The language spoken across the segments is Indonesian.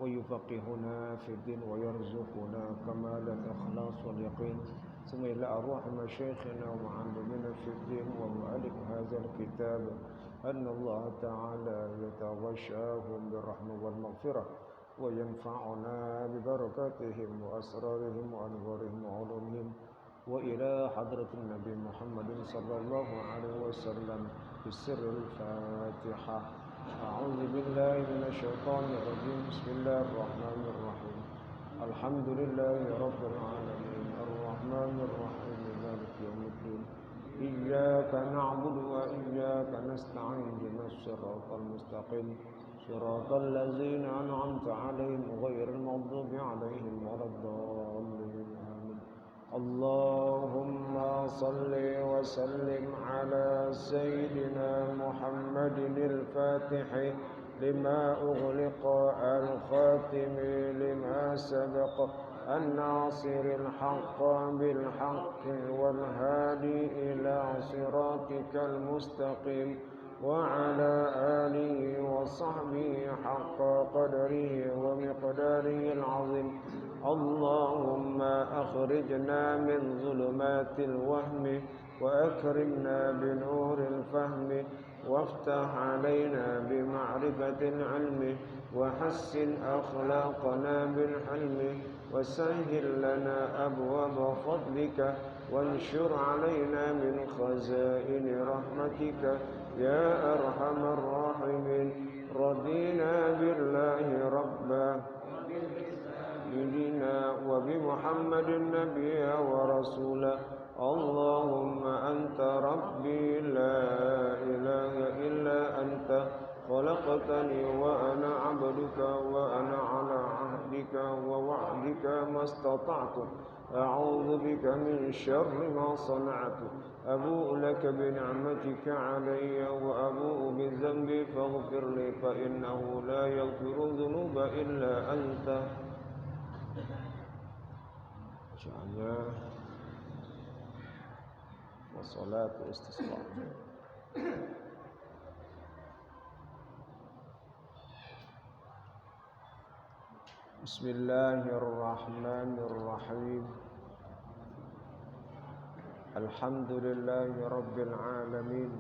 ويفقهنا في الدين ويرزقنا كمال الإخلاص واليقين. ثم إلى أرواح مشايخنا ومعلمنا في الدين ومؤلف هذا الكتاب أن الله تعالى يتغشاهم بالرحمة والمغفرة وينفعنا ببركاتهم وأسرارهم وأنوارهم وعلومهم. وإلى حضرة النبي محمد صلى الله عليه وسلم بسر الفاتحة. أعوذ بالله من الشيطان الرجيم. بسم الله الرحمن الرحيم. الحمد لله رب العالمين الرحمن الرحيم مالك يوم الدين. إياك نعبد وإياك نستعين اهدنا الصراط المستقيم صراط الذين أنعمت عليهم غير المغضوب عليهم ولا الضالين. آمين. اللهم صل وسلم على سيدنا محمد الفاتح لما أغلق الخاتم لما سبق الناصر الحق بالحق والهادي إلى صراطك المستقيم وعلى آله وصحبه حق قدره ومقداره العظيم. اللهم أخرجنا من ظلمات الوهم وأكرمنا بنور الفهم وافتح علينا بمعرفة العلم وحسن أخلاقنا بالحلم وسهل لنا أبواب فضلك وانشر علينا من خزائن رحمتك يا أرحم الراحمين رضينا بالله ربا ديننا وبمحمد نبيا ورسولا اللهم أنت ربي لا إله إلا أنت خلقتني وأنا عبدك وأنا على عهدك ووعدك ما استطعت أعوذ بك من شر ما صنعت أبوء لك بنعمتك علي وأبوء بذنبي فاغفر لي فإنه لا يغفر الذنوب إلا أنت. Bacaannya wassalatu istisqa. Bismillahirrahmanirrahim. Alhamdulillahi rabbil alamin.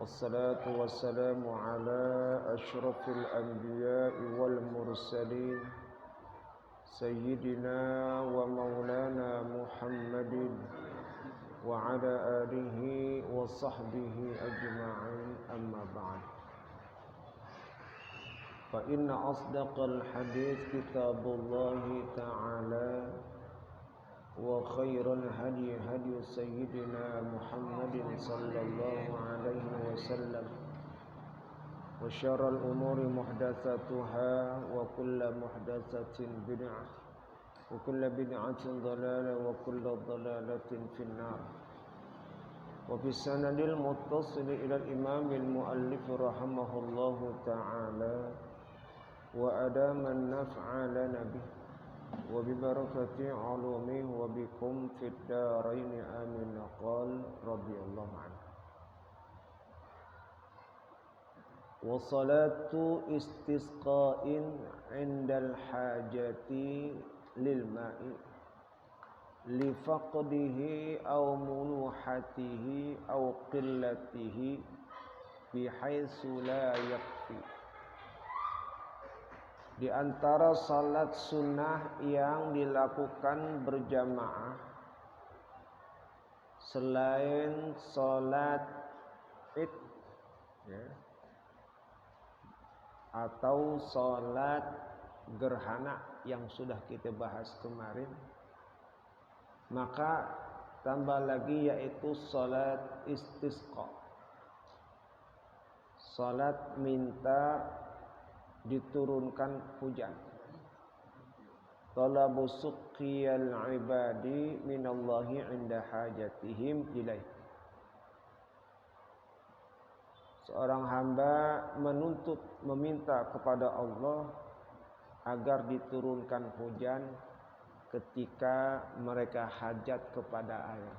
Wassalatu wassalamu ala asyrafil anbiya'i wal mursalin Sayyidina wa maulana Muhammadin wa ala alihi wa sahbihi ajma'in amma ba'd. Fa inna asdaqal hadits kitabullahi ta'ala wa khairal hadi hadi sayyidina Muhammadin sallallahu alaihi wasallam wa syarrul umuri muhdatsatuha wa kullu muhdatsatin bid'ah wa kullu bid'atin dhalalah wa kullu dhalalatin finnar. Wa fi sanadil muttasil ila al-imam al-muallif rahimahullahu ta'ala wa adama an-naf'a lana bih wa bi barakati 'ulumihi wa bikum fid darain amin. Qala radhiyallahu anhu wa salatu istisqa'in 'indal hajati lil ma'i li faqdihi aw munuhatihi aw qillatihi bi haitsu la yakfi. Di antara salat sunnah yang dilakukan berjamaah selain salat Id ya, atau salat gerhana yang sudah kita bahas kemarin, maka tambah lagi yaitu salat istisqa, salat minta diturunkan hujan, talabu suqiyal ibadi minallahi inda hajatihim ilaih. Seorang hamba menuntut, meminta kepada Allah agar diturunkan hujan ketika mereka hajat kepada air.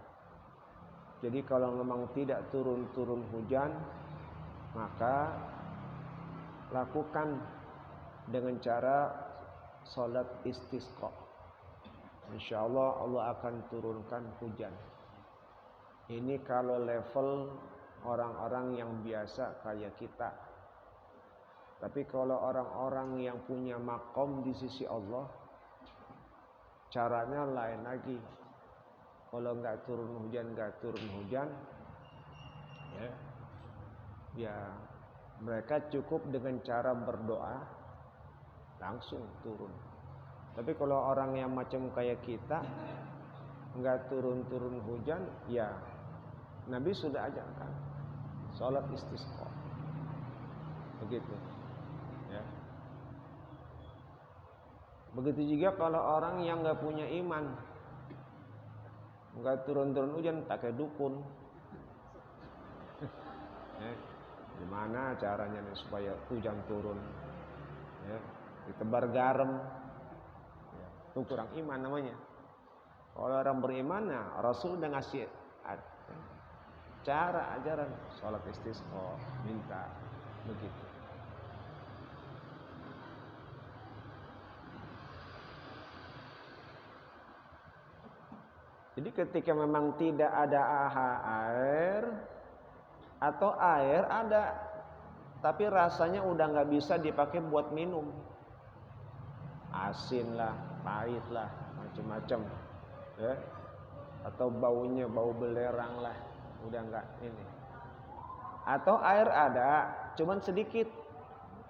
Jadi kalau memang tidak turun hujan, maka lakukan dengan cara salat istisqa. Insyaallah Allah akan turunkan hujan. Ini kalau level orang-orang yang biasa kayak kita. Tapi kalau orang-orang yang punya makom di sisi Allah, caranya lain lagi. Kalau nggak turun hujan, ya mereka cukup dengan cara berdoa langsung turun. Tapi kalau orang yang macam kayak kita nggak turun hujan, ya Nabi sudah ajarkan salat istisqa. Begitu. Ya. Begitu juga kalau orang yang nggak punya iman, nggak turun hujan, pakai dukun. Gimana caranya nih supaya hujan turun? Ya, ditebar garam. Ya, itu kurang iman namanya. Kalau orang beriman, ya, Rasul udah ngasih cara ajaran salat istisqa, minta begitu. Jadi ketika memang tidak ada air atau air ada tapi rasanya udah nggak bisa dipakai buat minum, asin lah, pahit lah, macam-macam, ya. Atau baunya bau belerang lah, udah nggak ini. Atau air ada, cuman sedikit,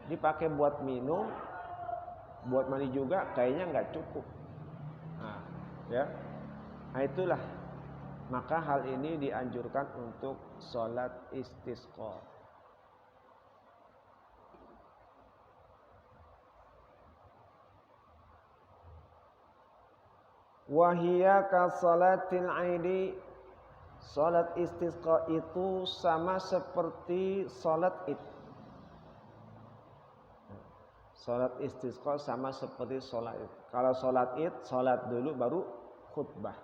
dipakai buat minum, buat mandi juga kayaknya nggak cukup. Nah, ya. Nah itulah, maka hal ini dianjurkan untuk sholat istisqa. Wahia ka salatil aidi, salat istisqa itu sama seperti salat id. Salat istisqa sama seperti salat id. Kalau salat id, salat dulu baru khutbah.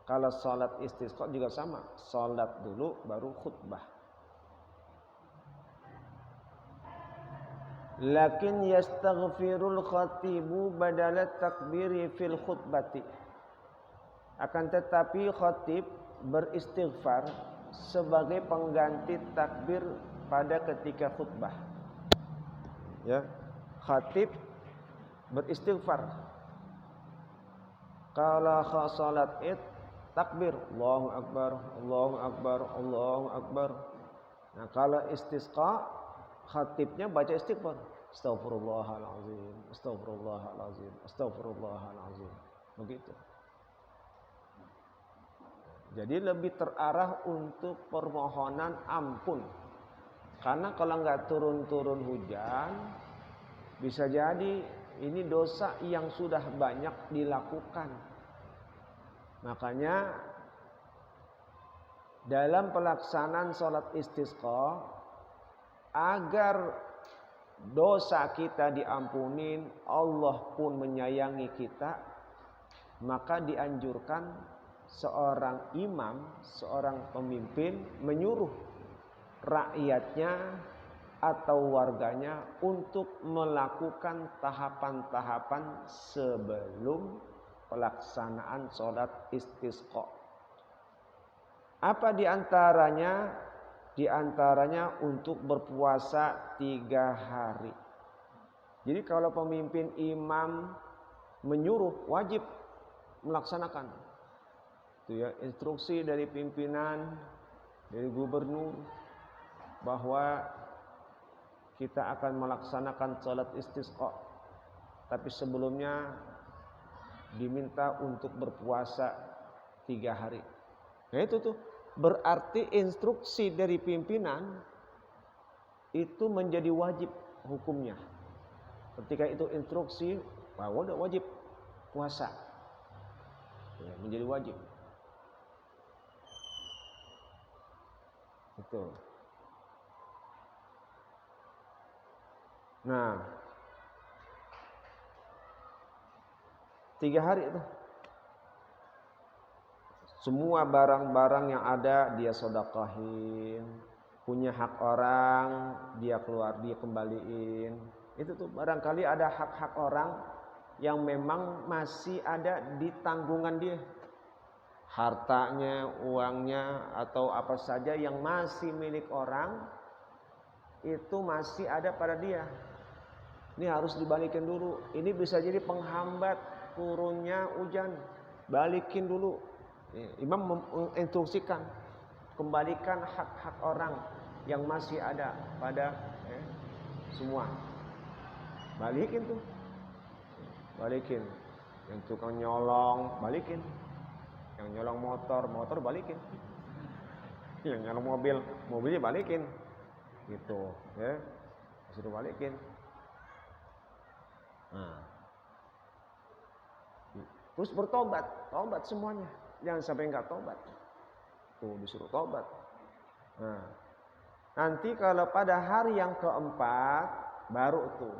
Kalau salat istisqa juga sama, salat dulu baru khutbah. Lakin yastaghfirul khatibu badala takbiri fil khutbati. Akan tetapi khatib beristighfar sebagai pengganti takbir pada ketika khutbah. Ya, khatib beristighfar. Kalau salat id takbir, Allahu akbar, Allahu akbar, Allahu akbar. Nah, kalau istisqa khatibnya baca istighfar. Astaghfirullahalazim, astaghfirullahalazim, astaghfirullahalazim. Begitu. Jadi lebih terarah untuk permohonan ampun. Karena kalau nggak turun-turun hujan, bisa jadi ini dosa yang sudah banyak dilakukan. Makanya dalam pelaksanaan sholat istisqa, agar dosa kita diampunin, Allah pun menyayangi kita, maka dianjurkan seorang imam, seorang pemimpin menyuruh rakyatnya atau warganya untuk melakukan tahapan-tahapan sebelum pelaksanaan sholat istisqa. Apa diantaranya? Diantaranya untuk berpuasa 3 hari. Jadi kalau pemimpin imam menyuruh, wajib melaksanakan. Itu ya, instruksi dari pimpinan, dari gubernur, bahwa kita akan melaksanakan sholat istisqa. Tapi sebelumnya diminta untuk berpuasa 3 hari. Nah itu tuh berarti instruksi dari pimpinan itu menjadi wajib hukumnya. Ketika itu instruksi, bahwa udah wajib puasa, ya, menjadi wajib. Itu. Nah, 3 hari itu. Semua barang-barang yang ada dia sedekahin, punya hak orang dia kembaliin. Itu tuh barangkali ada hak-hak orang yang memang masih ada di tanggungan dia. Hartanya, uangnya atau apa saja yang masih milik orang itu masih ada pada dia. Ini harus dibalikin dulu. Ini bisa jadi penghambat turunnya hujan. Balikin dulu. Imam menginstruksikan, kembalikan hak-hak orang yang masih ada pada semua. Balikin tuh. Balikin. Yang tukang nyolong, balikin. Yang nyolong motor balikin. Yang nyolong mobilnya balikin. Gitu, ya. Disuruh balikin. Nah. Terus bertobat, tobat semuanya. Jangan sampai enggak tobat. Tuh disuruh tobat. Nah, nanti kalau pada hari yang keempat baru tuh.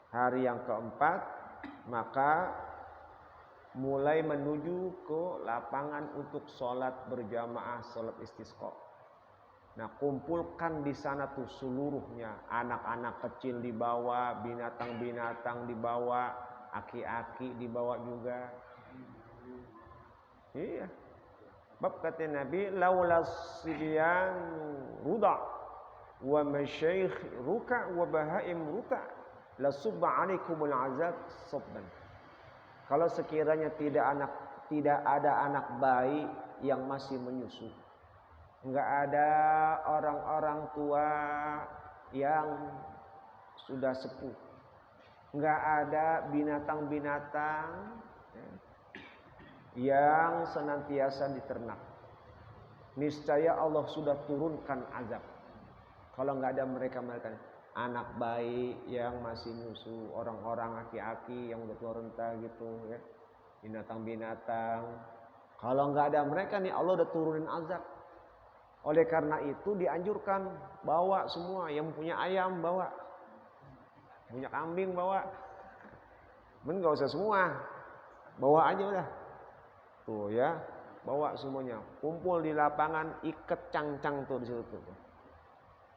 Hari yang keempat maka mulai menuju ke lapangan untuk sholat berjamaah, sholat istisqa. Nah, kumpulkan di sana tuh seluruhnya, anak-anak kecil dibawa, binatang-binatang dibawa, aki-aki dibawa juga. Iya. Bab kata Nabi, laulas sibyan ruda wa masyayikh ruka wa bahaim ruta la subba alaikumul azab sabban. Kalau sekiranya tidak ada anak bayi yang masih menyusu, enggak ada orang-orang tua yang sudah sepuh, enggak ada binatang-binatang yang senantiasa diternak, niscaya Allah sudah turunkan azab. Kalau enggak ada mereka anak bayi yang masih nyusu, orang-orang aki-aki yang udah tua renta gitu ya, binatang-binatang. Kalau enggak ada mereka nih, Allah udah turunin azab. Oleh karena itu dianjurkan bawa semua, yang punya ayam bawa, punya kambing bawa. Enggak usah semua, bawa aja udah. Tuh ya, bawa semuanya, kumpul di lapangan, ikat cangcang tuh di situ tuh.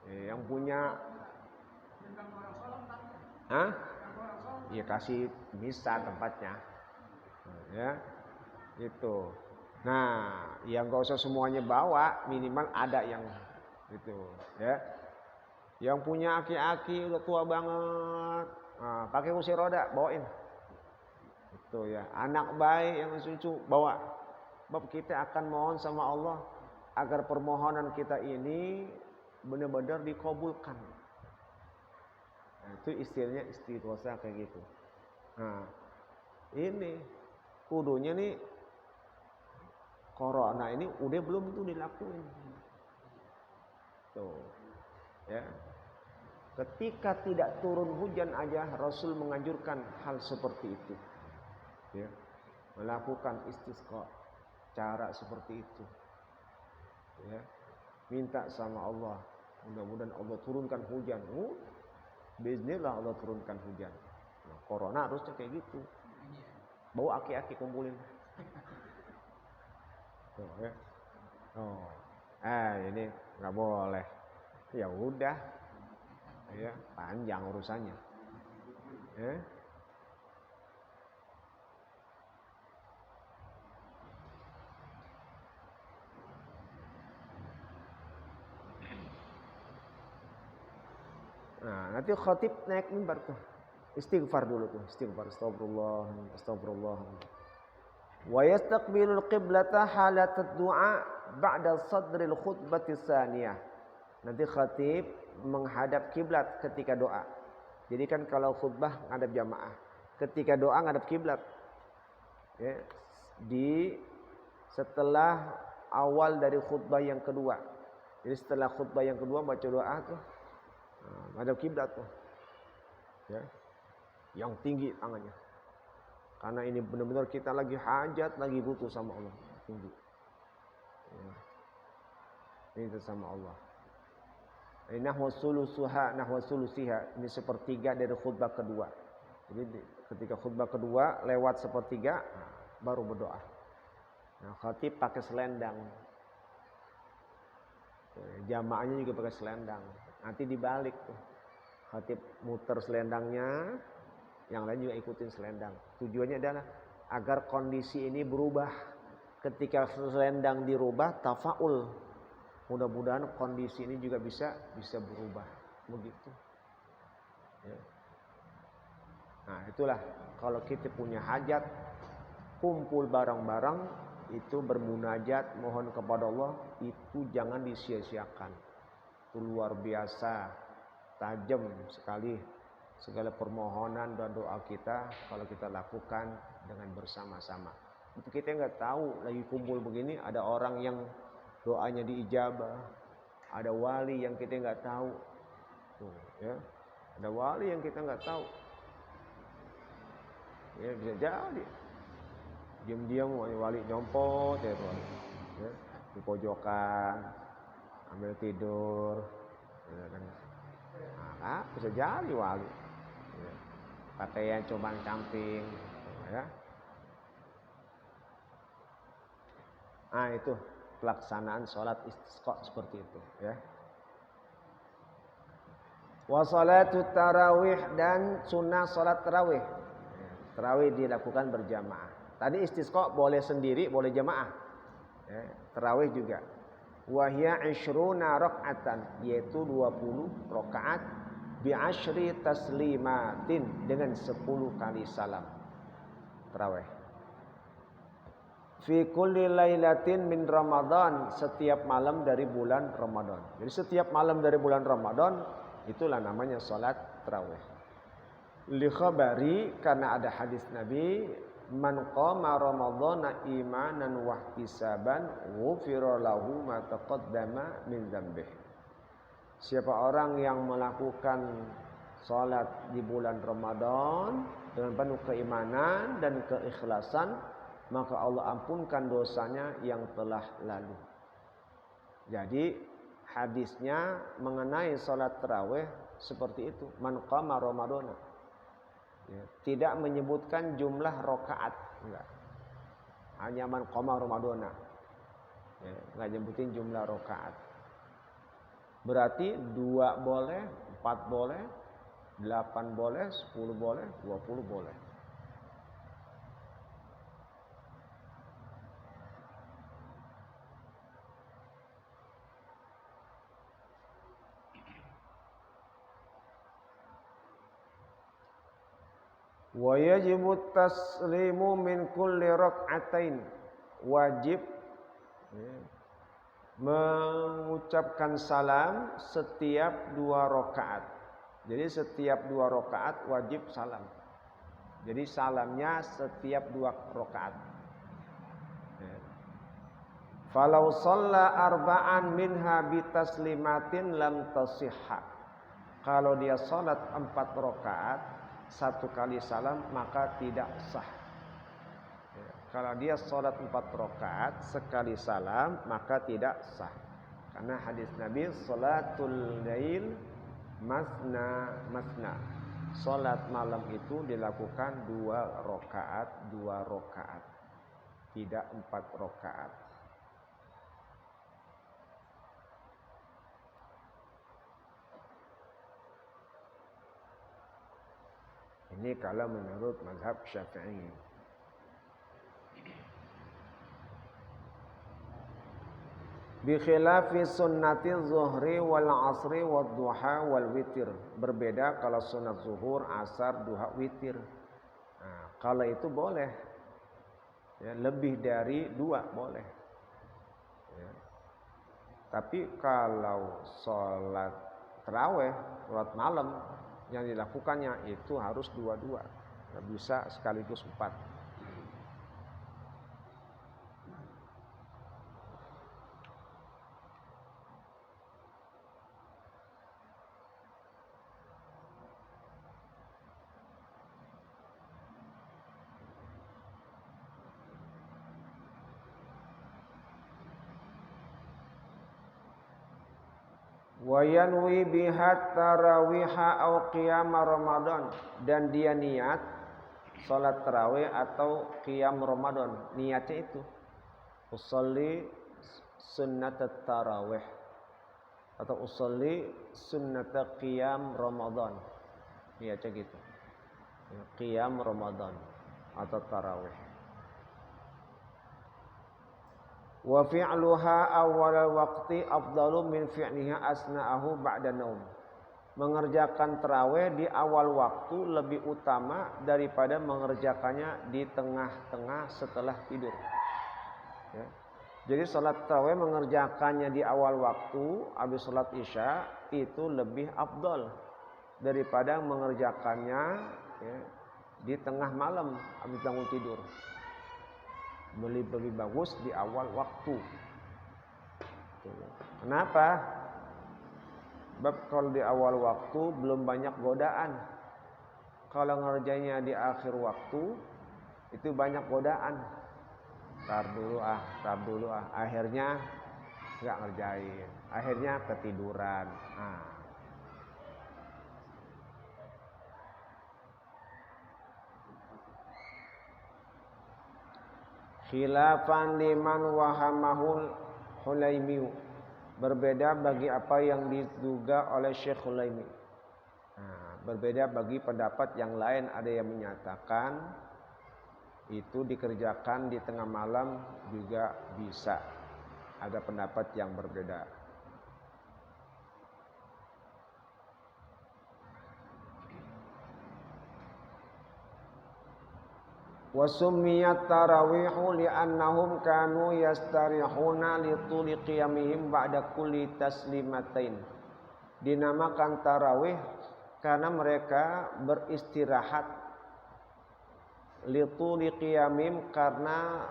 Yang punya, ya kasih misa tempatnya, ya, itu. Nah, yang nggak usah semuanya bawa, minimal ada yang itu, ya. Yang punya aki-aki udah tua banget, pakai kursi roda, bawain. Itu ya, anak bayi yang cucu bawa. Sebab kita akan mohon sama Allah agar permohonan kita ini benar-benar dikabulkan. Nah, itu istilahnya istighosa kayak gitu. Nah, ini kudunya nih corona ini udah belum tuh dilakuin. Tuh. Ya. Ketika tidak turun hujan aja Rasul menganjurkan hal seperti itu. Ya. Melakukan istisqa, cara seperti itu. Ya. Minta sama Allah, mudah-mudahan Allah turunkan hujan. Bismillah Allah turunkan hujan. Nah, corona harusnya kayak gitu. Bawa aki-aki kumpulin. Tuh, ya. Oh. Ini nggak boleh. Ya udah. Ya, panjang urusannya. Ya. Nah, nanti khatib naik mimbar tuh. Istighfar dulu tuh, istighfar, astagfirullah, astagfirullah. Wa yastaqbilul qiblata halat ad-du'a ba'da sadril khutbati tsaniyah. Nanti khatib menghadap kiblat ketika doa. Jadi kan kalau khutbah ngadap jamaah, ketika doa ngadap kiblat. Ya, setelah awal dari khutbah yang kedua. Jadi setelah khutbah yang kedua baca doa tuh, ngadap kiblat tuh. Ya. Yang tinggi tangannya. Karena ini benar-benar kita lagi hajat, lagi butuh sama Allah. Tinggi. Ya. Ini sama Allah. Nahwa sulusiha. Ini sepertiga dari khutbah kedua. Jadi ketika khutbah kedua lewat sepertiga, baru berdoa. Nah, khatib pakai selendang. Jamaahnya juga pakai selendang. Nanti dibalik tuh. Khatib muter selendangnya, yang lain juga ikutin selendang. Tujuannya adalah agar kondisi ini berubah. Ketika selendang dirubah, tafaul. Mudah-mudahan kondisi ini juga bisa berubah. Begitu. Ya. Nah, itulah kalau kita punya hajat, kumpul bareng-bareng, itu bermunajat, mohon kepada Allah, itu jangan disia-siakan. Itu luar biasa, tajam sekali segala permohonan dan doa kita kalau kita lakukan dengan bersama-sama. Itu kita nggak tahu lagi kumpul begini ada orang yang doanya diijabah, ada wali yang kita nggak tahu, tuh, ya, ada wali yang kita nggak tahu, ya bisa jadi diam-diam wali nyompot ya tuh, ya, di pojokan, ambil tidur, ya, kan, nah, bisa jadi wali, ya, pakaian cobaan camping, ya, nah itu pelaksanaan sholat istisqa seperti itu, ya. Wa salatu tarawih dan sunnah sholat tarawih. Tarawih dilakukan berjamaah. Tadi istisqa boleh sendiri, boleh jamaah. Ya, tarawih juga. Wa hiya 20 rakaatan, yaitu 20 rakaat bi asyri taslimatin, dengan 10 kali salam. Tarawih. Fi kulli lailatin min Ramadan, setiap malam dari bulan Ramadan. Jadi setiap malam dari bulan Ramadan itulah namanya salat tarawih. Li khabari, karena ada hadis Nabi, man qama ramadhana imanan wa ihtisaban ghufira lahu ma taqaddama min dzambih. Siapa orang yang melakukan salat di bulan Ramadan dengan penuh keimanan dan keikhlasan, maka Allah ampunkan dosanya yang telah lalu. Jadi hadisnya mengenai salat tarawih seperti itu, man qama ramadhana. Ya, tidak menyebutkan jumlah rakaat, enggak. Hanya man qama ramadhana. Ya, enggak nyebutin jumlah rakaat. Berarti 2 boleh, 4 boleh, 8 boleh, 10 boleh, 20 boleh. Wa yajibu taslimu min kulli rak'atain, wajib mengucapkan salam setiap 2 rakaat. Jadi setiap 2 rakaat wajib salam. Jadi salamnya setiap 2 rakaat. Falau shalla arba'an minha bitaslimatin lam tasihha. Kalau dia salat 4 rakaat 1 kali salam, maka tidak sah. Kalau dia sholat 4 rakaat sekali salam, maka tidak sah. Karena hadis Nabi, sholatul lail masna masna. Sholat malam itu dilakukan 2 rakaat, 2 rakaat, tidak 4 rakaat. Ini kalau menurut mazhab Syafi'i. Bi khilafi sunnati zuhri wal asri wad duha wal witir. Berbeda kalau sunat zuhur, asar, duha, witir. Nah, kalau itu boleh. Ya, lebih dari 2 boleh. Ya. Tapi kalau sholat tarawih, sholat malam, yang dilakukannya itu harus 2-2, nggak bisa sekaligus 4. Wa yanwi biha tarawiha au qiyam Ramadan, dan dia niat salat tarawih atau qiyam Ramadan. Niatnya itu usolli sunnat tarawih atau usolli sunnat qiyam Ramadan. Niatnya gitu. Qiyam Ramadan atau tarawih. Wa fi'luha awal waqti afdalu min fi'liha asna'ahu ba'da naum. Mengerjakan tarawih di awal waktu lebih utama daripada mengerjakannya di tengah-tengah setelah tidur. Ya. Jadi salat tarawih mengerjakannya di awal waktu habis salat Isya itu lebih afdal daripada mengerjakannya ya, di tengah malam habis bangun tidur. Lebih bagus di awal waktu. Kenapa? Sebab kalau di awal waktu belum banyak godaan. Kalau ngerjainnya di akhir waktu itu banyak godaan. Tar dulu ah. Akhirnya nggak ngerjain. Akhirnya ketiduran. Nah. Khilafan liman wahamahul Hulaimi. Berbeda bagi apa yang diduga oleh Syekh Hulaimi. Nah, berbeda bagi pendapat yang lain, ada yang menyatakan itu dikerjakan di tengah malam juga bisa. Ada pendapat yang berbeda. Wasummiyat tarawihu li'annahum kanu yastarihuna li tuli qiyamihim ba'da kulli taslimatain. Dinamakan tarawih karena mereka beristirahat li tuli qiyamihim karena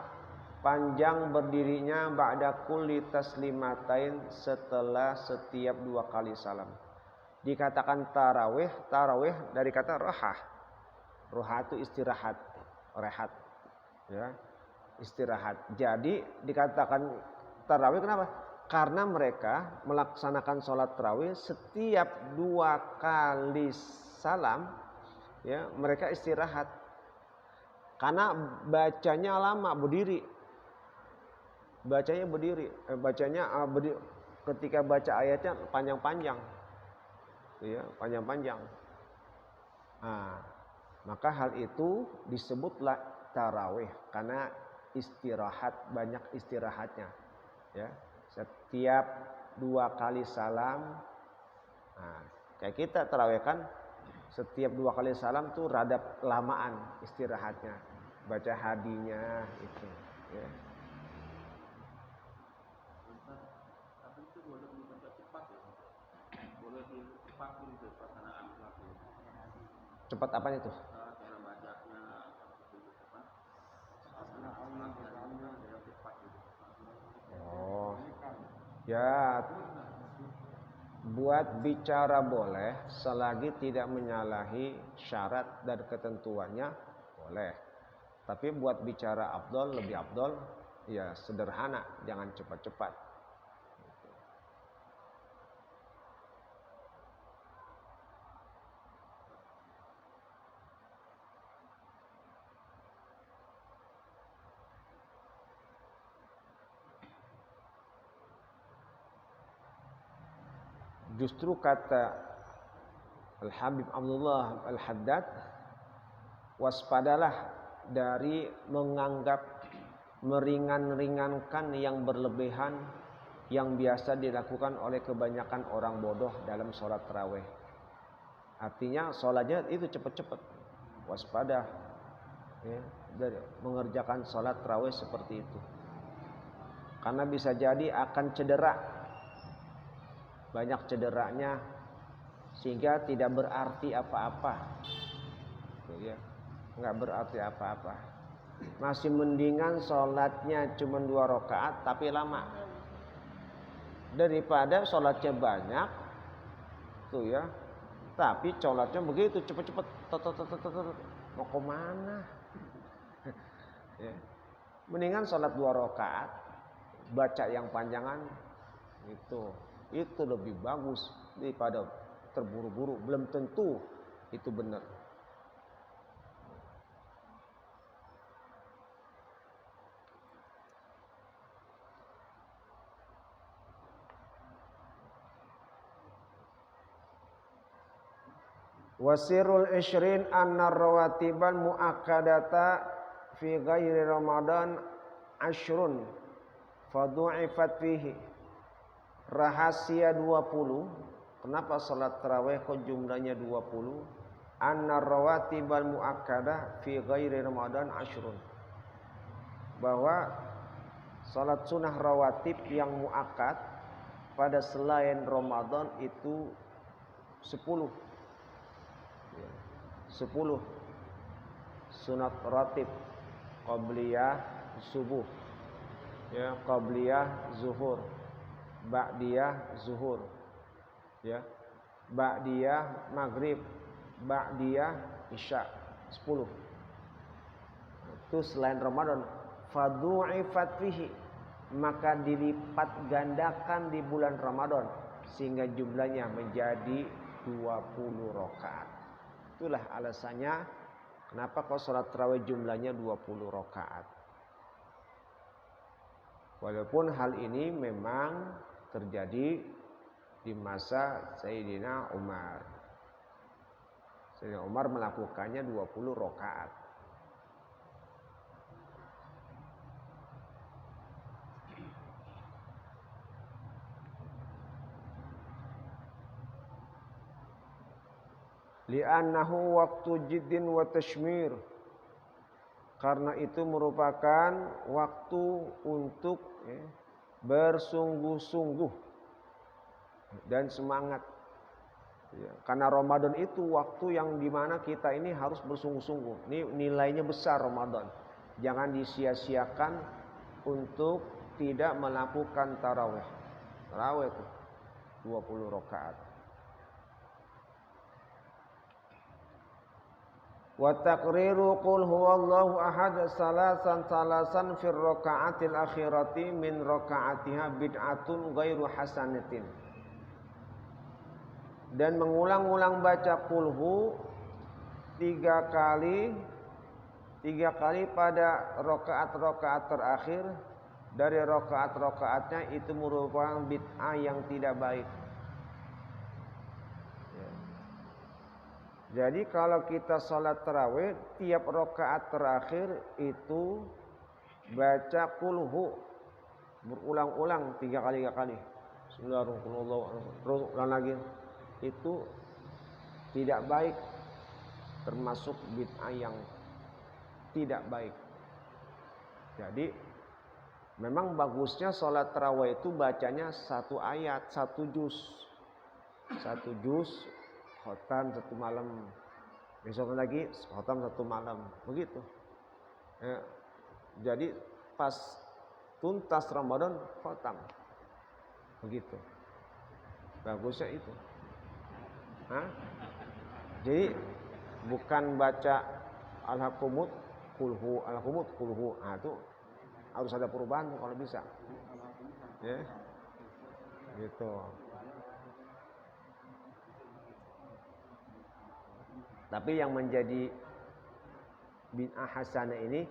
panjang berdirinya ba'da kulli taslimatain setelah setiap 2 kali salam. Dikatakan tarawih dari kata rahah. Rahah itu istirahat. Rehat, ya, istirahat. Jadi dikatakan tarawih kenapa? Karena mereka melaksanakan sholat tarawih setiap 2 kali salam, ya, mereka istirahat. Karena bacanya lama, berdiri. Ketika baca ayatnya panjang-panjang, ya, panjang-panjang. Nah, maka hal itu disebutlah tarawih karena istirahat, banyak istirahatnya. Ya, setiap 2 kali salam. Nah, kayak kita tarawih kan setiap 2 kali salam tuh rada lamaan istirahatnya, baca hadinya itu. Ya. Tapi itu boleh dibaca cepat ya? Boleh dicepatin tuh pelaksanaan lagu. Cepat apanya tuh? Cara bacanya Oh, ya, buat bicara boleh selagi tidak menyalahi syarat dan ketentuannya boleh. Tapi buat bicara afdol, lebih afdol, ya sederhana, jangan cepat-cepat. Justru kata Al-Habib Abdullah Al-Haddad, waspadalah dari menganggap meringan-ringankan yang berlebihan yang biasa dilakukan oleh kebanyakan orang bodoh dalam sholat tarawih. Artinya sholatnya itu cepat-cepat, waspada, ya, dari mengerjakan sholat tarawih seperti itu. Karena bisa jadi akan cedera, banyak cederanya, sehingga tidak berarti apa-apa, ya, nggak berarti apa-apa. Masih mendingan sholatnya cuma 2 rakaat tapi lama daripada sholatnya banyak tuh, ya, tapi sholatnya begitu cepet-cepet, mau kemana? Ya. Mendingan sholat 2 rakaat, baca yang panjangan, itu lebih bagus daripada terburu-buru. Belum tentu itu benar. Wasirul isyrin anna rawatibal muakkadata fi ghairi Ramadan ashrun fadu'ifat fihi. Rahasia 20. Kenapa salat tarawih kok jumlahnya 20? Anna rawatibal muakkadah fi ghairi Ramadan ashrun. Bahwa salat sunnah rawatib yang muakkad pada selain Ramadan itu 10. 10 sunat ratib, qabliyah subuh, ya, qabliyah zuhur, ba'diyah zuhur, ya, ba'diyah maghrib, ba'diyah isya, 10. Itu selain Ramadan. Fadu'ifat fihi, maka dilipat gandakan di bulan Ramadan sehingga jumlahnya menjadi 20 rakaat. Itulah alasannya kenapa kok sholat tarawih jumlahnya 20 rakaat. Walaupun hal ini memang terjadi di masa Sayyidina Umar. Sayyidina Umar melakukannya 20 rakaat. Li'annahu waktu jiddin wa tashmir. Karena itu merupakan waktu untuk bersungguh-sungguh dan semangat. Ya, karena Ramadan itu waktu yang dimana kita ini harus bersungguh-sungguh. Ini nilainya besar Ramadan. Jangan disia-siakan untuk tidak melakukan tarawih. Tarawih itu 20 rakaat. Wa taqriru qul huwallahu ahad salasan fir raka'atil akhirati min raka'atiha bid'atun ghairu hasanatin. Dan mengulang-ulang baca qulhu 3 kali pada rakaat-rakaat terakhir dari rakaat-rakaatnya itu merupakan bid'ah yang tidak baik. Jadi kalau kita sholat tarawih, tiap rakaat terakhir itu baca qulhu berulang-ulang 3 kali. Bismillahirrahmanirrahim. Terus ulang lagi. Itu tidak baik, termasuk bid'ah yang tidak baik. Jadi memang bagusnya sholat tarawih itu bacanya 1 ayat, 1 juz. 1 juz khotam 1 malam, besok lagi khotam 1 malam, begitu. Jadi pas tuntas Ramadan khotam, begitu. Bagusnya itu. Jadi bukan baca al-hakumut kulhu, al-hakumut kulhu. Itu harus ada perubahan tuh kalau bisa. Ya. Gitu. Tapi yang menjadi bid'ah hasanah ini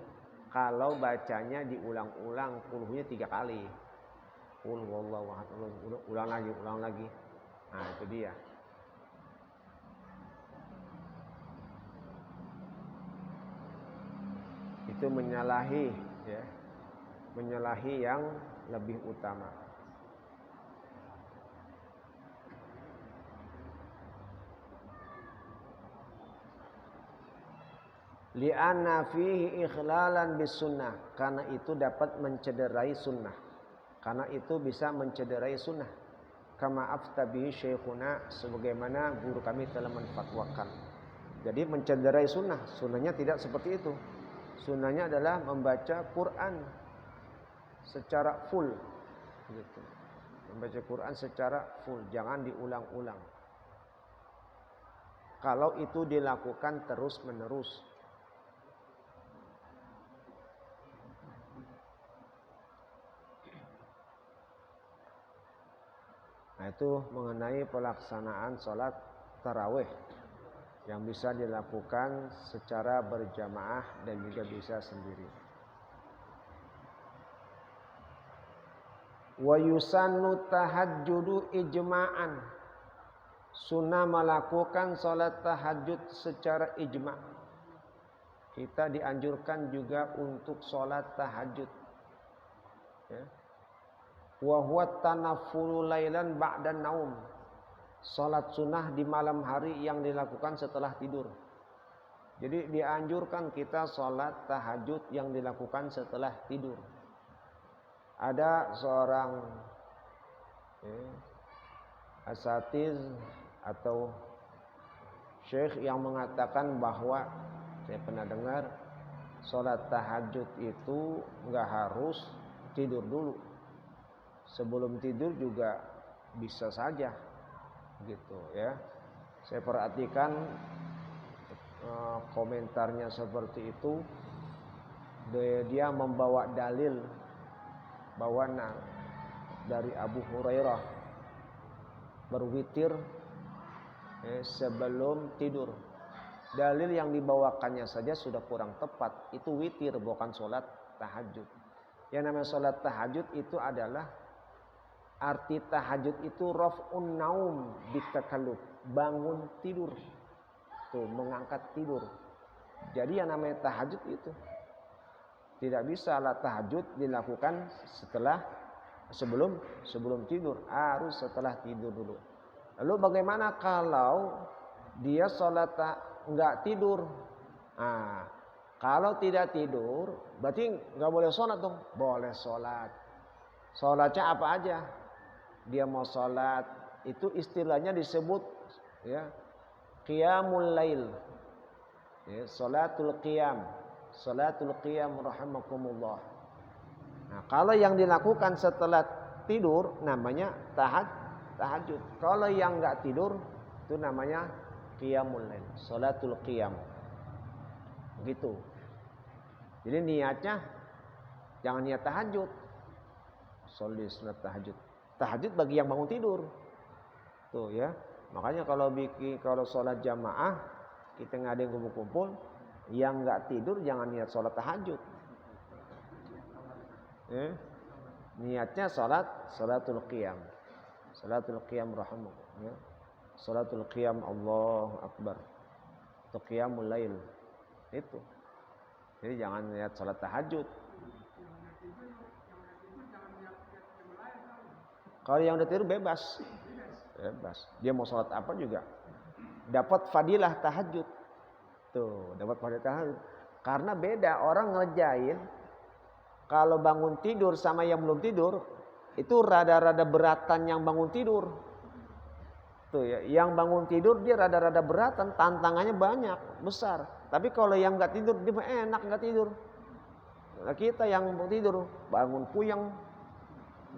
kalau bacanya diulang-ulang kulhunya 3 kali. Qul huwallahu ahad, ulang lagi. Nah, itu dia. Itu menyalahi yang lebih utama. Li'anna fihi ikhlalan bis sunnah, karena itu dapat mencederai sunnah. Karena itu bisa mencederai sunnah. Kama aftabihi syekhuna, sebagaimana guru kami telah menfatwakan. Jadi mencederai sunnah. Sunnahnya tidak seperti itu. Sunnahnya adalah membaca Quran secara full, gitu. Membaca Quran secara full, jangan diulang-ulang. Kalau itu dilakukan terus-menerus. Nah, itu mengenai pelaksanaan sholat tarawih yang bisa dilakukan secara berjamaah dan juga bisa sendiri. Wa yusannu tahajjudu ijma'an. Sunnah melakukan sholat tahajud secara ijma'. Kita dianjurkan juga untuk sholat tahajud. Ya. Wa huwa tanaffulu lailan ba'da naum. Salat sunnah di malam hari yang dilakukan setelah tidur. Jadi dianjurkan kita salat tahajud yang dilakukan setelah tidur. Ada seorang asatiz atau syekh yang mengatakan bahwa, saya pernah dengar, salat tahajud itu enggak harus tidur dulu. Sebelum tidur juga bisa saja, gitu ya. Saya perhatikan komentarnya seperti itu. Dia membawa dalil bahwa dari Abu Hurairah berwitir sebelum tidur. Dalil yang dibawakannya saja sudah kurang tepat. Itu witir, bukan sholat tahajud. Yang namanya sholat tahajud itu adalah, arti tahajud itu raf'un naum bitakalluf, bangun tidur. Tuh, mengangkat tidur. Jadi yang namanya tahajud itu tidak bisa lah tahajud dilakukan sebelum tidur, harus setelah tidur dulu. Lalu bagaimana kalau dia sholat nggak tidur. Nah, kalau tidak tidur, berarti nggak boleh sholat dong. Boleh sholat. Sholatnya apa aja? Dia mau sholat, itu istilahnya disebut ya qiyamul lail. Ya, sholatul qiyam. Sholatul qiyam rahimakumullah. Nah, kalau yang dilakukan setelah tidur namanya tahajud. Kalau yang nggak tidur itu namanya qiyamul lail, sholatul qiyam. Begitu. Jadi niatnya jangan niat tahajud. Sholat tahajud. Tahajud bagi yang bangun tidur. Tuh ya. Makanya kalau sholat jamaah kita nggak ada yang kumpul-kumpul, yang nggak tidur jangan niat sholat tahajud. Niatnya sholatul qiyam. Sholatul qiyam rahimakumullah. Ya. Sholatul qiyam Allahu akbar. Atau qiyamul lail. Itu. Jadi jangan niat sholat tahajud. Kalau yang udah tidur bebas. Dia mau sholat apa juga dapat fadilah tahajud. Tuh, dapat fadilah tahajud. Karena beda orang ngerjain kalau bangun tidur sama yang belum tidur, itu rada-rada beratan yang bangun tidur. Tuh ya, yang bangun tidur dia rada-rada beratan, tantangannya banyak, besar. Tapi kalau yang nggak tidur dia enak nggak tidur. Nah, kita yang mau tidur bangun puyeng,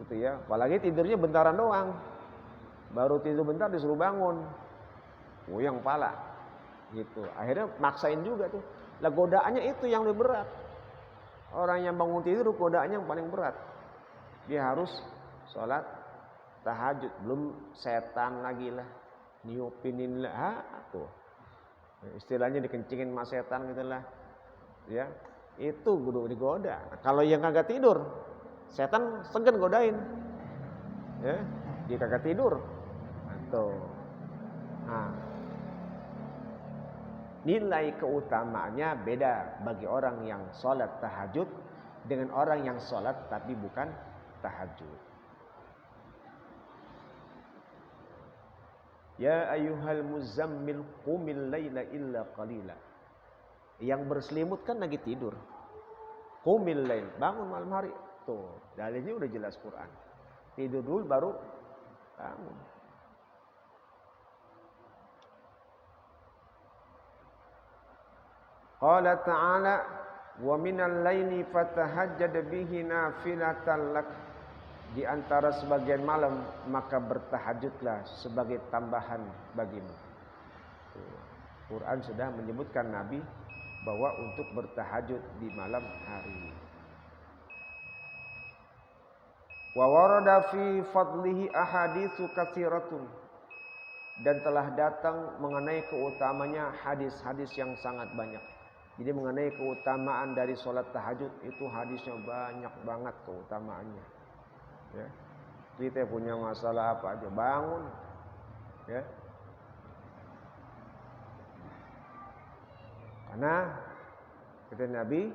gitu ya. Apalagi tidurnya bentaran doang. Baru tidur bentar disuruh bangun, puyeng pala, gitu. Akhirnya maksain juga tuh. Lah godaannya itu yang lebih berat. Orang yang bangun tidur godaannya yang paling berat. Dia harus sholat tahajud, belum setan lagi lah, niupinin lah, tuh. Istilahnya dikencingin sama setan gitu lah, ya. Itu kudu digoda. Kalau yang kagak tidur, setan segan godain, ya. Dia kagak tidur, tuh. Nah, nilai keutamaannya beda bagi orang yang sholat tahajud dengan orang yang sholat tapi bukan tahajud. Ya ayyuhal muzammil qumil laila illa qalila. Yang berselimut kan lagi tidur. Qumil lail, bangun malam hari. Tuh, dalilnya udah jelas Quran. Tidur dulu baru bangun. Qala ta'ala wa minal laili fatahajjad bihi nafilatan lak. Di antara sebagian malam maka bertahajudlah sebagai tambahan bagimu. Quran sudah menyebutkan Nabi bahwa untuk bertahajud di malam hari. Wa warada fi fadlihi ahaditsu katsiratun. Dan telah datang mengenai keutamanya hadis-hadis yang sangat banyak. Jadi mengenai keutamaan dari sholat tahajud itu hadisnya banyak banget keutamaannya. Ya. Kita punya masalah apa aja bangun, ya. Karena kata Nabi,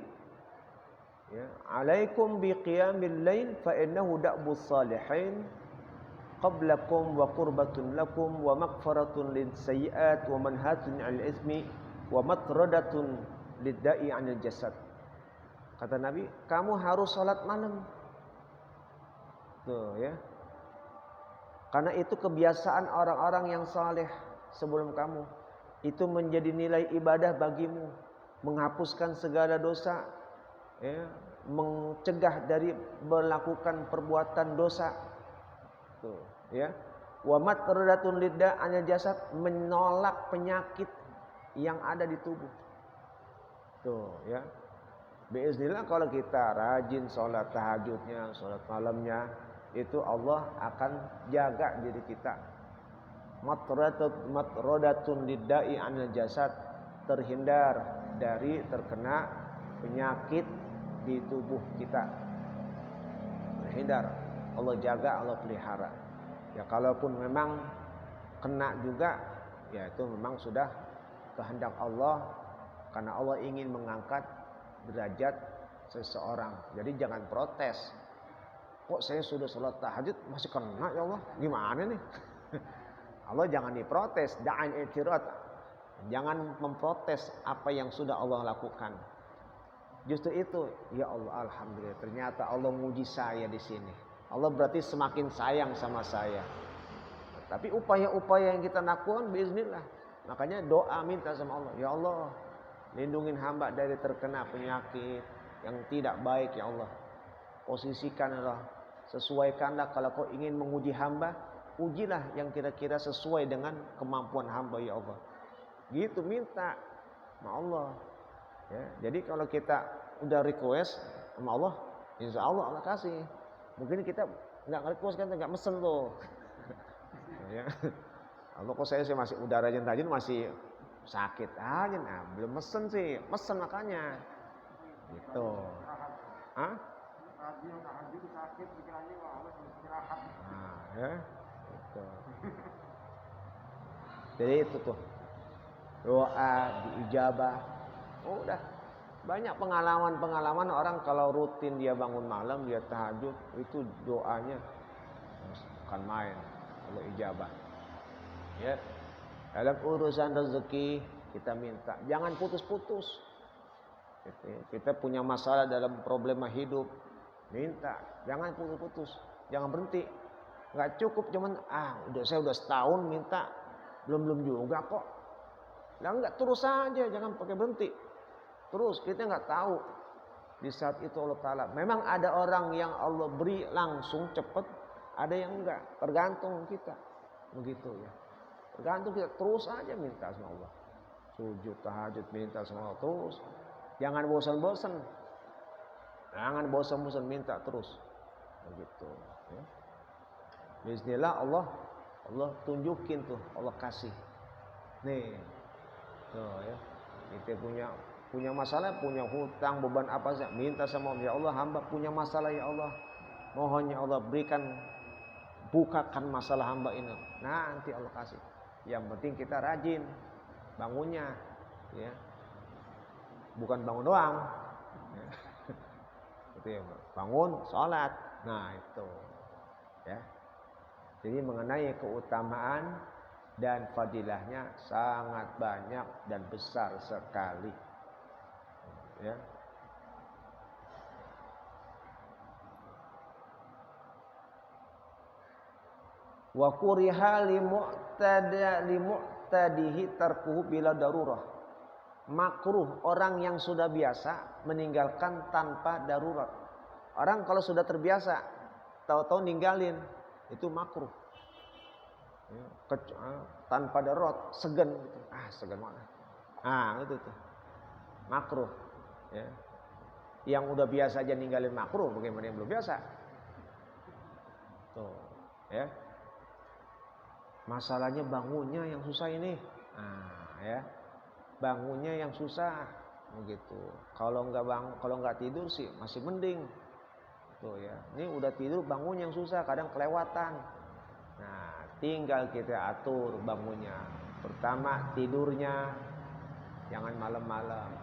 ya, alaikum biqiyamil lail fa innahu da'bus salihin qablakum wa qurbatun lakum wa maghfaratun lis sayyi'at wa manhatun 'anil ismi wa matradatun lidda'i 'anil jasad. Kata Nabi, kamu harus salat malam. Tuh ya. Karena itu kebiasaan orang-orang yang saleh sebelum kamu. Itu menjadi nilai ibadah bagimu, menghapuskan segala dosa, ya, mencegah dari melakukan perbuatan dosa. Tuh, ya. Wa matradatun lidda' 'anil jasad, menolak penyakit yang ada di tubuh. Tuh, ya. Biiznillah kalau kita rajin sholat tahajudnya, sholat malamnya, itu Allah akan jaga diri kita. Matradatun lidda'i 'anil jasad, terhindar dari terkena penyakit di tubuh kita. Terhindar. Allah jaga, Allah pelihara. Ya kalaupun memang kena juga, ya itu memang sudah kehendak Allah, karena Allah ingin mengangkat derajat seseorang. Jadi jangan protes. Kok saya sudah sholat tahajud masih kena ya Allah? Gimana nih? Allah jangan diprotes. Da'an i'tirad. Jangan memprotes apa yang sudah Allah lakukan. Justru itu, ya Allah, alhamdulillah, ternyata Allah nguji saya di sini. Allah berarti semakin sayang sama saya. Tapi upaya-upaya yang kita lakukan, bismillah. Makanya doa minta sama Allah, ya Allah, lindungin hamba dari terkena penyakit yang tidak baik, ya Allah. Posisikanlah, sesuaikanlah kalau kau ingin menguji hamba, ujilah yang kira-kira sesuai dengan kemampuan hamba, ya Allah. Gitu minta sama Allah. Ya, jadi kalau kita udah request sama Allah, insya Allah Allah kasih. Mungkin kita nggak request kan, nggak mesen tuh. Ya. Allah kok saya masih udara rajin masih sakit aja, nah belum mesen sih, mesen makanya. Gitu. Hah? Sakit pikirannya Allah istirahat. Nah, ya. Gitu. Jadi itu tuh. Doa diijabah. Udah banyak pengalaman orang kalau rutin dia bangun malam, dia tahajud, itu doanya bukan main, Allah ijabah. Ya. Dalam urusan rezeki kita minta, jangan putus-putus. Kita punya masalah dalam problema hidup, minta, jangan putus-putus, jangan berhenti. Nggak cukup cuman saya udah setahun minta, belum juga kok. Lah enggak, terus saja, jangan pakai berhenti. Terus kita enggak tahu di saat itu Allah Ta'ala. Memang ada orang yang Allah beri langsung cepat, ada yang enggak, tergantung kita. Begitu ya. Tergantung kita, terus aja minta sama Allah. Sujud tahajud minta sama Allah terus. Jangan bosan-bosan. Jangan bosan-bosan minta terus. Begitu ya. Bismillah Allah tunjukin tuh, Allah kasih. Nih. Tuh ya, kita punya masalah, punya hutang, beban apa saja, minta sama Allah, ya Allah, hamba punya masalah, ya Allah, mohon ya Allah bukakan masalah hamba ini. Nanti Allah kasih. Yang penting kita rajin bangunnya, ya, bukan bangun doang. Ya. Itu ya, bangun, sholat. Nah itu, ya. Jadi mengenai keutamaan dan fadilahnya sangat banyak dan besar sekali. Ya. Wa kuriha limu'tadihi tarkuhu bila darurah. Makruh orang yang sudah biasa meninggalkan tanpa darurat. Orang kalau sudah terbiasa tahu-tahu ninggalin, itu makruh. Tanpa darurat, segan gitu. Segan mana? Itu tuh. Makruh, ya. Yang udah biasa aja ninggalin makruh, bagaimana yang belum biasa? Tuh, ya. Masalahnya bangunnya yang susah ini. Ya. Bangunnya yang susah, begitu. Kalau nggak tidur sih masih mending. Tuh ya. Ini udah tidur, bangun yang susah, kadang kelewatan. Nah, tinggal kita atur bangunnya. Pertama, tidurnya jangan malam-malam.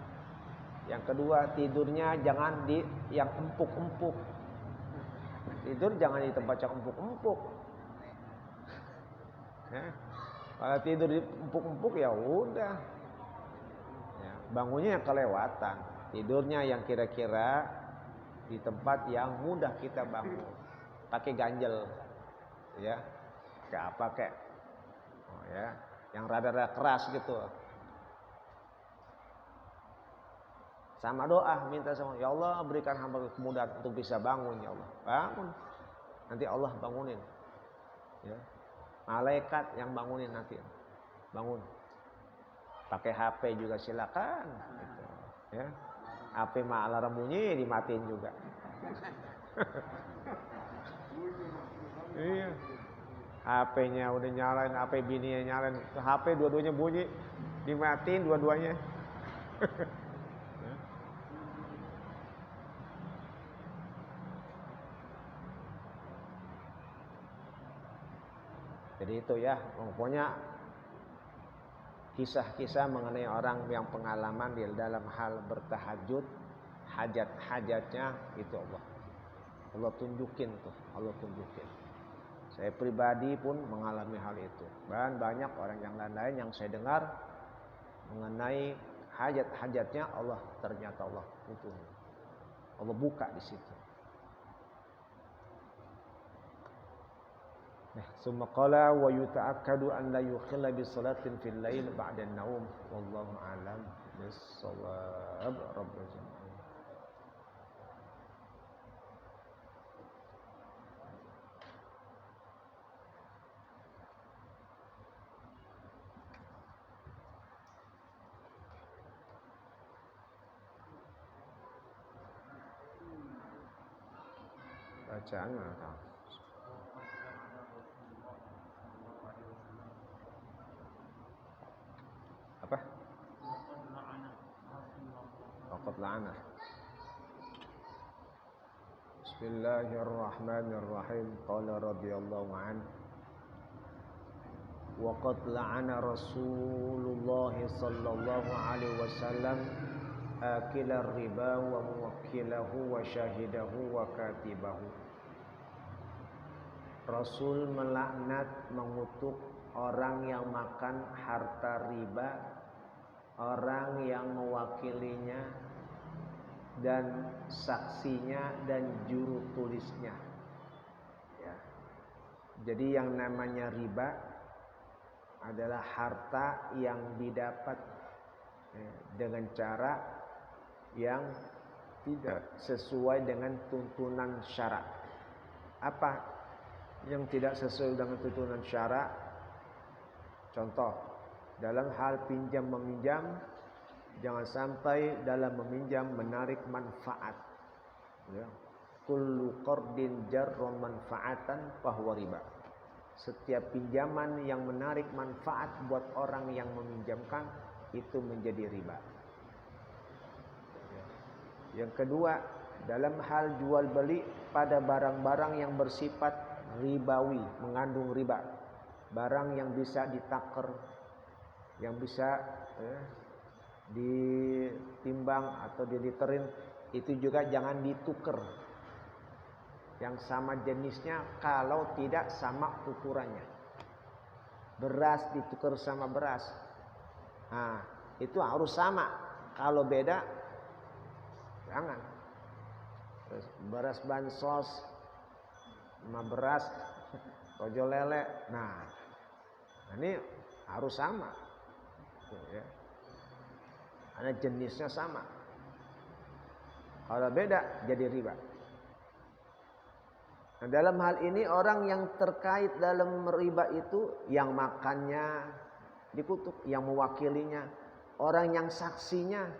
Yang kedua, tidurnya jangan di yang empuk-empuk. Tidur jangan di tempat yang empuk-empuk. Ya. Kalau tidur di empuk-empuk ya udah. Ya, bangunnya yang kelewatan. Tidurnya yang kira-kira di tempat yang mudah kita bangun. Pakai ganjel. Ya. Kayak apa kayak, ya, yang rada-rada keras gitu. Sama doa, minta sama ya Allah, berikan hamba kemudahan untuk bisa bangun, ya Allah. Bangun, nanti Allah bangunin. Ya. Malaikat yang bangunin nanti, bangun. Pakai HP juga silakan. Gitu. Ya. HP mah alarm bunyi dimatiin juga. Iya. HP-nya udah nyalain, HP bininya nyalain, HP dua-duanya bunyi, dimatiin dua-duanya. Jadi itu ya, pokoknya kisah-kisah mengenai orang yang pengalaman di dalam hal bertahajud, hajat-hajatnya itu Allah tunjukin tuh, Allah tunjukin. Saya pribadi pun mengalami hal itu. Dan banyak orang yang lain yang saya dengar mengenai hajat-hajatnya Allah, ternyata Allah butuh. Allah buka di situ. Summa qala wa yuta'akkadu an la yukhilla bi salatin fil lail ba'da an-naum wallahu a'lam bis-shawab. Rabbul alamin. Bacaan apa? Apa? Waqad la'ana. Bismillahirrahmanirrahim. Qala radhiyallahu anhu. Waqad la'ana Rasulullah sallallahu alaihi wasallam akilar riba wa muwakkilahu wa syahidahu wa katibahu. Rasul melaknat, mengutuk orang yang makan harta riba, orang yang mewakilinya dan saksinya dan juru tulisnya. Ya. Jadi yang namanya riba adalah harta yang didapat dengan cara yang tidak sesuai dengan tuntunan syara. Apa yang tidak sesuai dengan tuntunan syara? Contoh, dalam hal pinjam meminjam, jangan sampai dalam meminjam menarik manfaat. Ya. Kullu qardin jarra manfaatan fahuwa riba. Setiap pinjaman yang menarik manfaat buat orang yang meminjamkan itu menjadi riba. Ya. Yang kedua, dalam hal jual beli pada barang-barang yang bersifat ribawi, mengandung riba, barang yang bisa ditaker, yang bisa ditimbang atau diliterin, itu juga jangan ditukar. Yang sama jenisnya kalau tidak sama ukurannya. Beras ditukar sama beras, nah itu harus sama. Kalau beda, jangan. Beras bansos sama beras rojo lele, nah ini harus sama, ya. Karena jenisnya sama. Kalau beda jadi riba. Nah, dalam hal ini orang yang terkait dalam riba itu yang makannya dikutuk, yang mewakilinya, orang yang saksinya,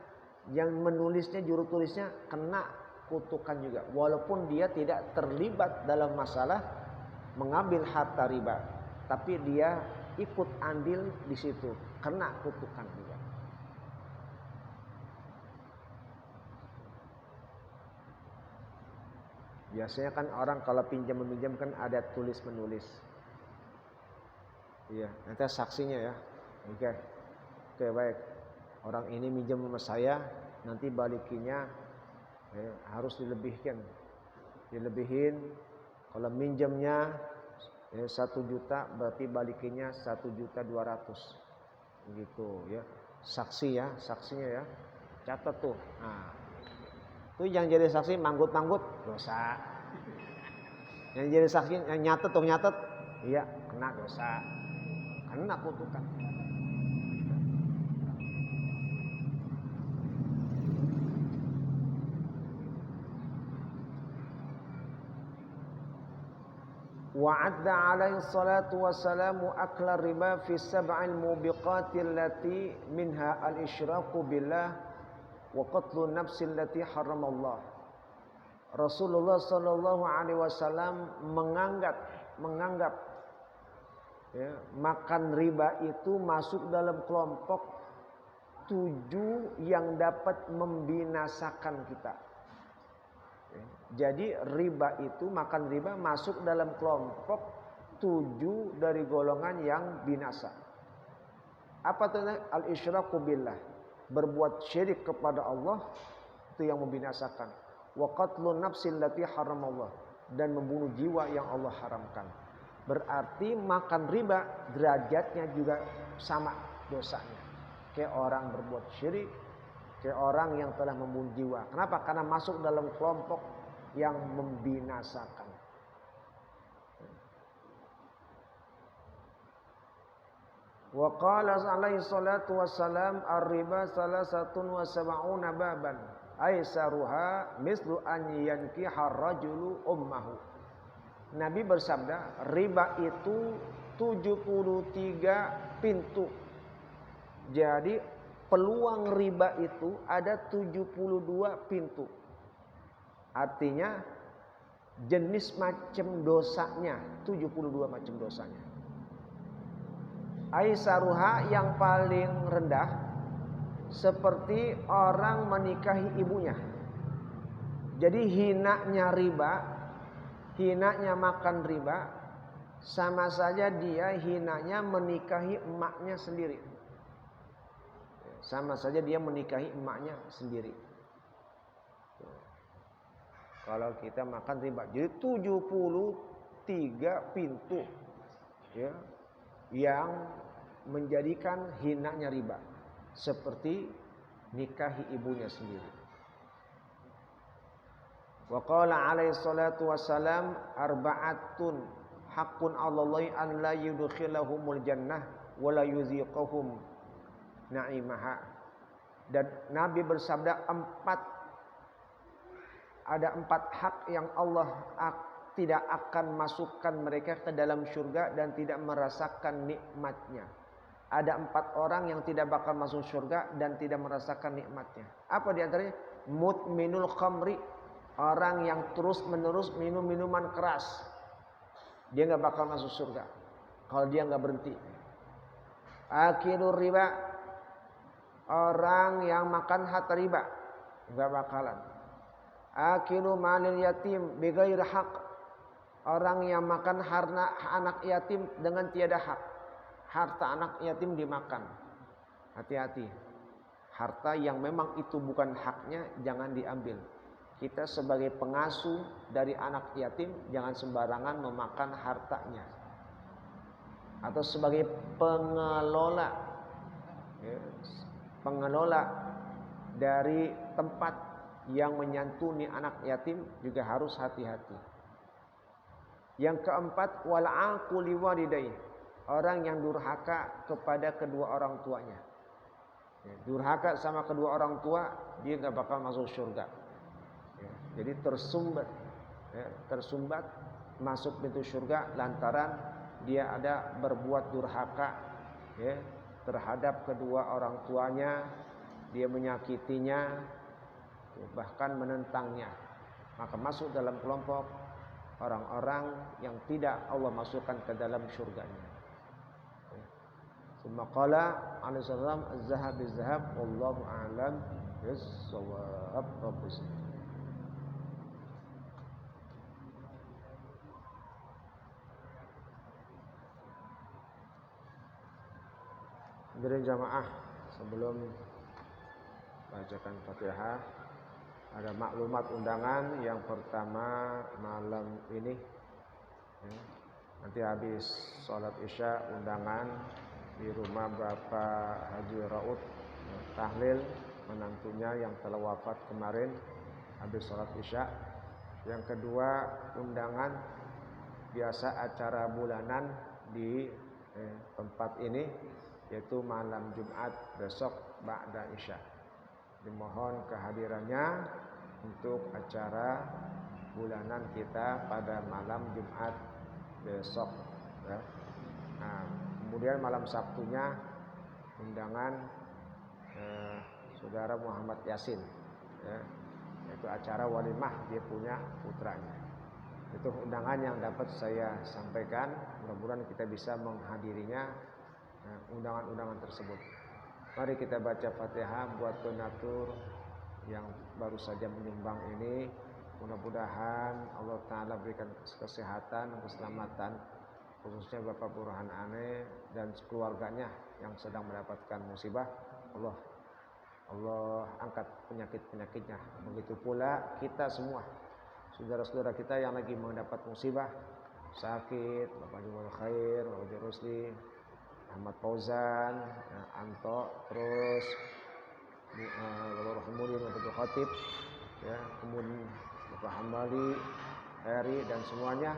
yang menulisnya, juru tulisnya kena kutukan juga, walaupun dia tidak terlibat dalam masalah mengambil harta riba, tapi dia ikut andil di situ, kena kutukan juga. Biasanya kan orang kalau pinjam meminjam kan ada tulis menulis. Iya, nanti saksinya ya. Oke, baik. Orang ini minjam sama saya, nanti balikinya harus dilebihin. Kalau minjamnya 1 juta, berarti balikinya 1.200.000 gitu ya. Saksinya ya, catat tuh. Nah, itu yang jadi saksi manggut-manggut dosa. Yang jadi saksi yang nyatet, iya kena dosa, kena kutukan. Wa'adda alaihi salatu wassalamu akla riba fi sab'il mubiqati allati minha al-isyraku billah wa qatlu nafsi allati haramallah. Rasulullah sallallahu alaihi wasallam menganggap ya, makan riba itu masuk dalam kelompok 7 yang dapat membinasakan kita. Jadi riba itu, makan riba masuk dalam kelompok 7 dari golongan yang binasa. Apa itu? Al-isyraku billah, berbuat syirik kepada Allah, itu yang membinasakan. Wa qatlun nafsil lati haramallah, dan membunuh jiwa yang Allah haramkan. Berarti makan riba derajatnya juga sama dosanya. kayak orang berbuat syirik, kayak orang yang telah membunuh jiwa. Kenapa? Karena masuk dalam kelompok yang membinasakan. Wa qala alaihi salatu wassalam ar-riba salasatun wa sab'una baban aisaruha mislu an yankiha ar-rajulu ummahu. Nabi bersabda, riba itu 73 pintu. Jadi peluang riba itu ada 72 pintu. Artinya jenis macam dosanya 72 macam dosanya. Aisaruha yang paling rendah seperti orang menikahi ibunya. Jadi hinanya riba, hinanya makan riba, sama saja dia hinanya menikahi emaknya sendiri. Sama saja dia menikahi emaknya sendiri. Kalau kita makan riba, jadi 73 pintu ya, yang menjadikan hinanya riba, seperti nikahi ibunya sendiri. Wa qala alaihi salatu wassalam arba'atun haqqun 'alallahi an la yudkhilahumul jannah wa la yuziqahum na'imaha. Dan Nabi bersabda ada empat hak yang Allah tidak akan masukkan mereka ke dalam surga dan tidak merasakan nikmatnya. Ada 4 orang yang tidak bakal masuk surga dan tidak merasakan nikmatnya. Apa di antaranya? Mudminul khamri, orang yang terus menerus minum minuman keras. Dia nggak bakal masuk surga kalau dia nggak berhenti. Akilur riba, orang yang makan harta riba, nggak bakalan. Akilu malil yatim bighairi haq, orang yang makan harta anak yatim dengan tiada hak. Harta anak yatim dimakan. Hati-hati. Harta yang memang itu bukan haknya jangan diambil. Kita sebagai pengasuh dari anak yatim jangan sembarangan memakan hartanya. Atau sebagai pengelola dari tempat yang menyantuni anak yatim juga harus hati-hati. Yang keempat, wal aquli walidayhi, orang yang durhaka kepada kedua orang tuanya. Durhaka sama kedua orang tua, dia nggak bakal masuk surga. Jadi tersumbat masuk pintu surga lantaran dia ada berbuat durhaka terhadap kedua orang tuanya, dia menyakitinya, bahkan menentangnya. Maka masuk dalam kelompok orang-orang yang tidak Allah masukkan ke dalam surganya. Summa qala alaihi salam az-zahab biz-zahab wallahu a'lam bis-shawab. Dari jamaah, sebelum bacakan Fatihah, ada maklumat undangan. Yang pertama, malam ini nanti habis sholat isya undangan di rumah Bapak Haji Raud tahlil menantunya yang telah wafat kemarin habis sholat isya. Yang kedua, undangan biasa acara bulanan di tempat ini, yaitu malam Jumat besok ba'da isya. Dimohon kehadirannya untuk acara bulanan kita pada malam Jumat besok. Nah, kemudian malam Sabtunya undangan saudara Muhammad Yasin, yaitu acara walimah dia punya putranya. Itu undangan yang dapat saya sampaikan. Mudah-mudahan kita bisa menghadirinya undangan-undangan tersebut. Mari kita baca Fatihah buat donatur yang baru saja menyumbang ini. Mudah-mudahan Allah Ta'ala berikan kesehatan, keselamatan, khususnya Bapak Burhan Ane dan keluarganya yang sedang mendapatkan musibah. Allah angkat penyakit-penyakitnya. Begitu pula kita semua, saudara-saudara kita yang lagi mendapat musibah, sakit, Bapak Jumul Khair, Bapak Rusli, Ahmad Fauzan, Anto, terus Bapak Rahmudin, Bapak Khatib, ya, kemudian Bapak Hambali, Eri dan semuanya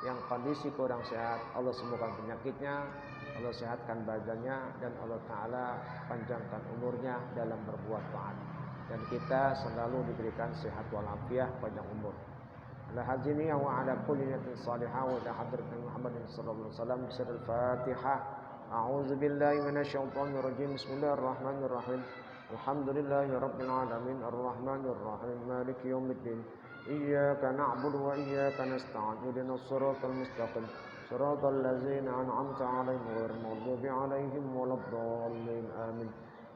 yang kondisi kurang sehat, Allah sembuhkan penyakitnya, Allah sehatkan badannya, dan Allah Ta'ala panjangkan umurnya dalam berbuat taat. Dan kita selalu diberikan sehat walafiat, panjang umur. Ala hadzini wa ala kulli niyatin salihah wa ila hadratin Muhammadin sallallahu alaihi wasallam bisirul Fatihah. A'udzu billahi minasyaitonir rajim. Bismillahirrahmanirrahim. Alhamdulillahi rabbil alamin arrahmanir rahim maliki yaumiddin. Iyyaka na'budu wa iyyaka nasta'in. Ihdinas siratal mustaqim. Siratal ladzina an'amta 'alaihim ghairil maghdubi 'alaihim waladdallin. Amin.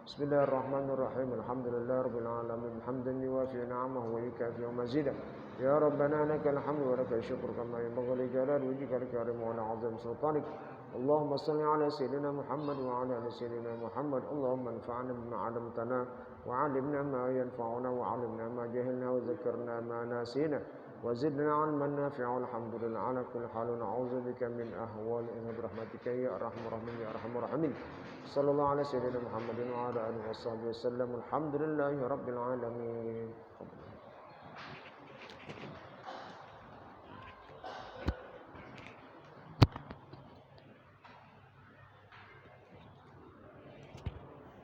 Bismillahirrahmanirrahim. Alhamdulillahirabbil alamin. Hamdan yuwafi ni'amahu wa yukafi mazidah. Ya Rabbana lakal hamdu wa lakal syukru kama yanbaghi li jalali wajhikal karim wa 'azimi sultanik. Allahumma salli ala sayyidina Muhammad wa ala ali sayyidina Muhammad. Allahumma anfa'na bima 'allamtana wa 'allimna ma yanfa'una wa 'allimna ma jahilna wa zakarna ma nasina wa zidna 'ilman nafi'an. Alhamdulillah ala kulli halin. A'udzu bika min ahwali birahmatika ya arhamar rahimin ya arhamar rahimin. Sallallahu ala sayyidina Muhammadin wa ala alihi washabbihi wasallam. Alhamdulillahi rabbil alamin.